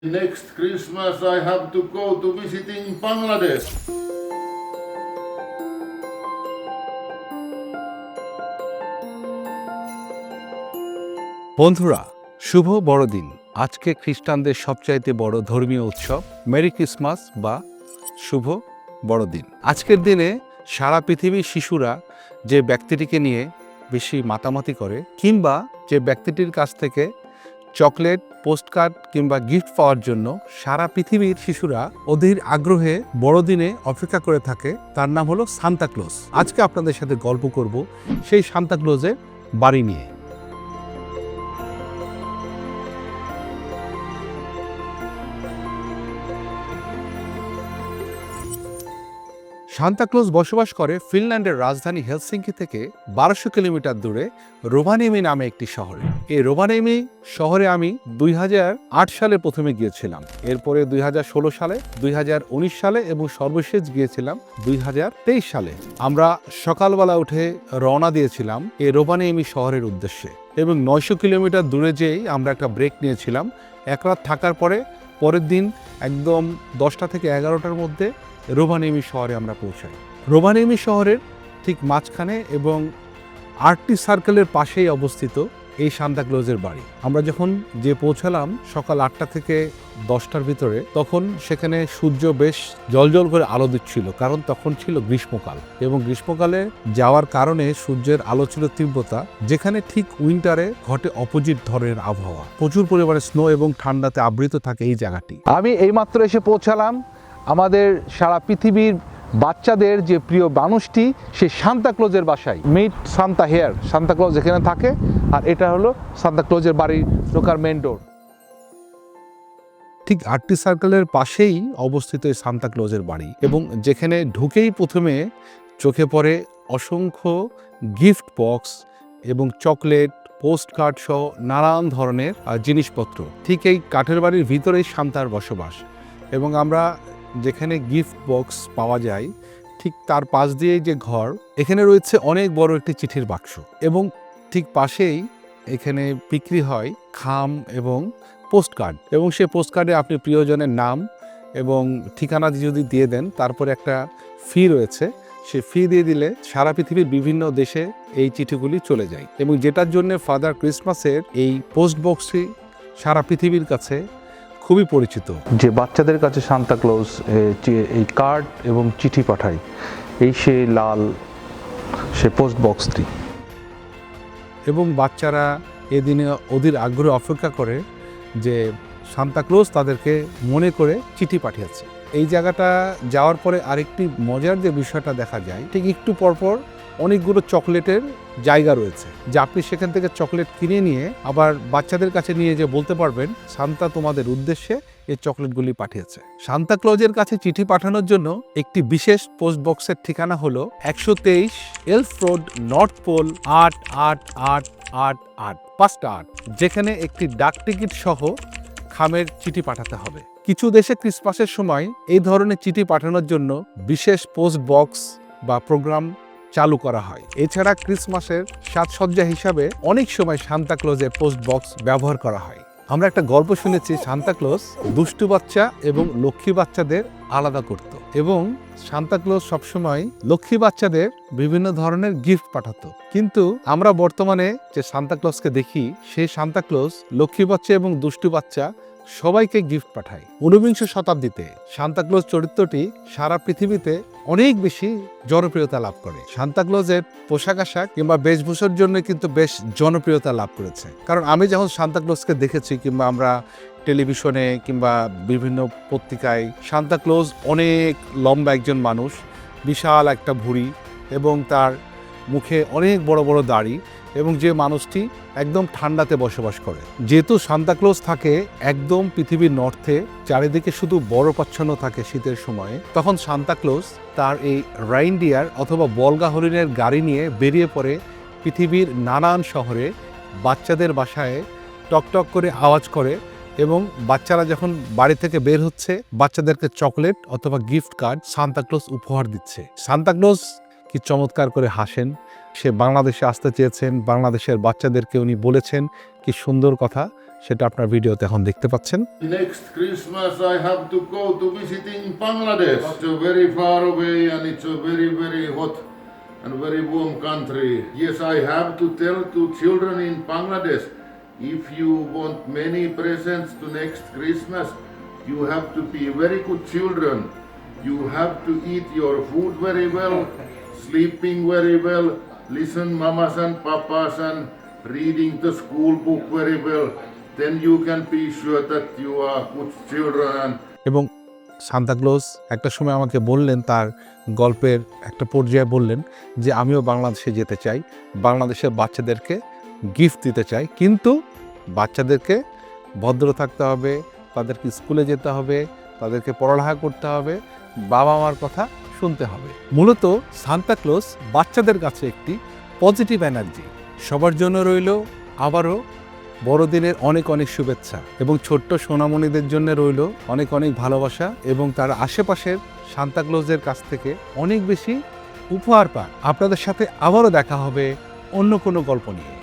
Next Christmas I have to go to visiting Bangladesh. বন্ধুরা, শুভ বড়দিন। আজকে খ্রিস্টানদের সবচাইতে বড় ধর্মীয় উৎসব মেরি ক্রিসমাস বা শুভ বড়দিন। আজকের দিনে সারা পৃথিবীর শিশুরা যে ব্যক্তিটিকে নিয়ে বেশি মাতামাতি করে কিংবা যে ব্যক্তিটির কাছ থেকে চকলেট, পোস্টকার্ড কিংবা গিফট পাওয়ার জন্য সারা পৃথিবীর শিশুরা অধীর আগ্রহে বড়দিনে অপেক্ষা করে থাকে, তার নাম হলো সান্তা ক্লজ। আজকে আপনাদের সাথে গল্প করব সেই সান্তা ক্লজের বাড়ি নিয়ে। সান্তা ক্লজ বসবাস করে ফিনল্যান্ডের রাজধানী হেলসিঙ্কি থেকে ১২০০ কিলোমিটার দূরে রোভানিয়েমি নামে একটি শহরে। এই রোভানিয়েমি শহরে আমি ২০০৮ সালে প্রথমে গিয়েছিলাম, এরপরে ২০১৬ সালে, ২০১৯ সালে এবং সর্বশেষ গিয়েছিলাম ২০২৩ সালে। আমরা সকালবেলা উঠে রওনা দিয়েছিলাম এই রোভানিয়েমি শহরের উদ্দেশ্যে এবং ৯০০ কিলোমিটার দূরে যেয়েই আমরা একটা ব্রেক নিয়েছিলাম। এক রাত থাকার পরে পরের দিন একদম ১০টা থেকে ১১টার মধ্যে রোভানিয়েমি শহরে আমরা পৌঁছাই। রোভানিয়েমি শহরের ঠিক মাঝখানে এবং আর্কটিক সার্কেলের পাশেই অবস্থিত এই সান্তা ক্লজের বাড়ি। আমরা যখন যে পৌঁছালাম সকাল ৮টা থেকে ১০টার ভিতরে, তখন সেখানে সূর্য বেশ জ্বলজ্বল করে আলো দিচ্ছিল, কারণ তখন ছিল গ্রীষ্মকাল এবং গ্রীষ্মকালে যাওয়ার কারণে সূর্যের আলো ছিল তীব্রতা, যেখানে ঠিক উইন্টারে ঘটে অপোজিট ধরনের আবহাওয়া। প্রচুর পরিমাণে স্নো এবং ঠান্ডাতে আবৃত থাকে এই জায়গাটি। আমি এইমাত্র এসে পৌঁছালাম আমাদের সারা পৃথিবীর বাচ্চাদের যে প্রিয় মানুষটি, সে সান্তা ক্লজের বাসায়। Meet Santa here, Santa Claus এখানে থাকে, আর এটা হলো সান্তা ক্লজের বাড়ির ঢোকার মেন ডোর। ঠিক আর্কটিক সার্কেলের পাশেই অবস্থিত এই সান্তা ক্লজের বাড়ি এবং যেখানে ঢুকেই প্রথমে চোখে পড়ে অসংখ্য গিফট বক্স এবং চকলেট, পোস্টকার্ড সহ নানান ধরনের জিনিসপত্র। ঠিক এই কাঠের বাড়ির ভিতরেই সান্তার বসবাস এবং আমরা যেখানে গিফট বক্স পাওয়া যায় ঠিক তার পাশ দিয়েই যে ঘর, এখানে রয়েছে অনেক বড় একটি চিঠির বাক্স এবং ঠিক পাশেই এখানে বিক্রি হয় খাম এবং পোস্টকার্ড, এবং সেই পোস্টকার্ডে আপনি প্রিয়জনের নাম এবং ঠিকানা যদি দিয়ে দেন, তারপরে একটা ফি রয়েছে, সে ফি দিয়ে দিলে সারা পৃথিবীর বিভিন্ন দেশে এই চিঠিগুলি চলে যায় এবং যেটার জন্য ফাদার ক্রিসমাসের এই পোস্ট বক্সটি সারা পৃথিবীর কাছে খুবই পরিচিত। যে বাচ্চাদের কাছে সান্তা ক্লজ এই কার্ড এবং চিঠি পাঠায়, এই সে লাল সে পোস্ট বক্সটি, এবং বাচ্চারা এদিনে অধীর আগ্রহে অপেক্ষা করে যে সান্তা ক্লজ তাদেরকে মনে করে চিঠি পাঠিয়েছে। এই জায়গাটা যাওয়ার পরে আরেকটি মজার যে বিষয়টা দেখা যায়, ঠিক একটু পরপর অনেকগুলো চকলেটের জায়গা রয়েছে, যে আপনি সেখান থেকে চকলেট কিনে নিয়ে আবার বাচ্চাদের কাছে নিয়ে যে বলতে পারবেন সান্তা তোমাদের উদ্দেশ্যে এই চকলেটগুলি পাঠিয়েছে। সান্তা ক্লজের কাছে চিঠি পাঠানোর জন্য একটি বিশেষ পোস্ট বক্সের ঠিকানা হলো ১২৩ এলফ রোড, নর্থ পোল ৮৮৮৮৮, ৫টা ৮, যেখানে একটি ডাক টিকিট সহ খামের চিঠি পাঠাতে হবে। কিছু দেশে ক্রিসমাসের সময় এই ধরনের চিঠি পাঠানোর জন্য বিশেষ পোস্ট বক্স বা প্রোগ্রাম চালু করা হয়। এছাড়া ক্রিসমাসের সাজসজ্জা হিসাবে অনেক সময় সান্তা ক্লজের পোস্ট বক্স ব্যবহার করা হয়। আমরা একটা গল্প শুনেছি, সান্তা ক্লজ দুষ্টু বাচ্চা এবং লক্ষ্মী বাচ্চাদের আলাদা করত এবং সান্তা ক্লজ সবসময় লক্ষ্মী বাচ্চাদের বিভিন্ন ধরনের গিফট পাঠাতো। কিন্তু আমরা বর্তমানে যে সান্তা ক্লজকে দেখি, সেই সান্তা ক্লজ লক্ষ্মী বাচ্চা এবং দুষ্টু বাচ্চা সবাইকে গিফট পাঠায়। ১৯বিংশ শতাব্দীতে সান্তা ক্লজ চরিত্রটি সারা পৃথিবীতে অনেক বেশি জনপ্রিয়তা লাভ করে। সান্তা ক্লজের পোশাক আশাক কিংবা বেশভূষার জন্য কিন্তু বেশ জনপ্রিয়তা লাভ করেছে, কারণ আমি যখন সান্তা ক্লজকে দেখেছি কিংবা আমরা টেলিভিশনে কিংবা বিভিন্ন পত্রিকায়, সান্তা ক্লজ অনেক লম্বা একজন মানুষ, বিশাল একটা ভুঁড়ি এবং তার মুখে অনেক বড় বড় দাড়ি, এবং যে মানুষটি একদম ঠান্ডাতে বসবাস করে। যেহেতু সান্তা ক্লজ থাকে একদম পৃথিবীর নর্থে, চারিদিকে শুধু বরফাচ্ছন্ন থাকে শীতের সময়ে, তখন সান্তা ক্লজ তার এই রাইনডিয়ার অথবা বলগা হরিণের গাড়ি নিয়ে বেরিয়ে পড়ে পৃথিবীর নানান শহরে বাচ্চাদের বাসায় টকটক করে আওয়াজ করে, এবং বাচ্চারা যখন বাড়ি থেকে বের হচ্ছে বাচ্চাদেরকে চকলেট অথবা গিফট কার্ড সান্তা ক্লজ উপহার দিচ্ছে। সান্তা ক্লজ কি চমৎকার করে হাসেন। সে বাংলাদেশে আসতে চেয়েছেন, বাংলাদেশের বাচ্চাদেরকে উনি বলেছেন কি সুন্দর কথা, সেটা আপনার ভিডিওতে এখন দেখতে পাচ্ছেন। Next Christmas I have to go to visiting Bangladesh. It's a very far away and it's a very, very hot and very warm country. Yes, I have to tell to children in Bangladesh, if you want many presents to next Christmas, you have to be very good children. You have to eat your food very well, sleeping very well, listen mamas and papas and reading the school book very well. Then you can be sure that you are good children. এবং Santa Claus একটা সময় আমাকে বললেন, তার গল্পের একটা পর্যায়ে বললেন যে আমিও বাংলাদেশে যেতে চাই, বাংলাদেশের বাচ্চাদেরকে গিফট দিতে চাই, কিন্তু বাচ্চাদেরকে ভদ্র থাকতে হবে, তাদেরকে স্কুলে যেতে হবে, তাদেরকে পড়ালেখা করতে হবে, বাবা মার কথা শুনতে হবে। মূলত সান্তাক্লজ বাচ্চাদের কাছে একটি পজিটিভ এনার্জি। সবার জন্য রইল আবারও বড়দিনের অনেক অনেক শুভেচ্ছা, এবং ছোট্ট সোনামণিদের জন্য রইল অনেক অনেক ভালোবাসা, এবং তার আশেপাশের সান্তাক্লজের কাছ থেকে অনেক বেশি উপহার পান। আপনাদের সাথে আবারও দেখা হবে অন্য কোনো গল্প নিয়ে।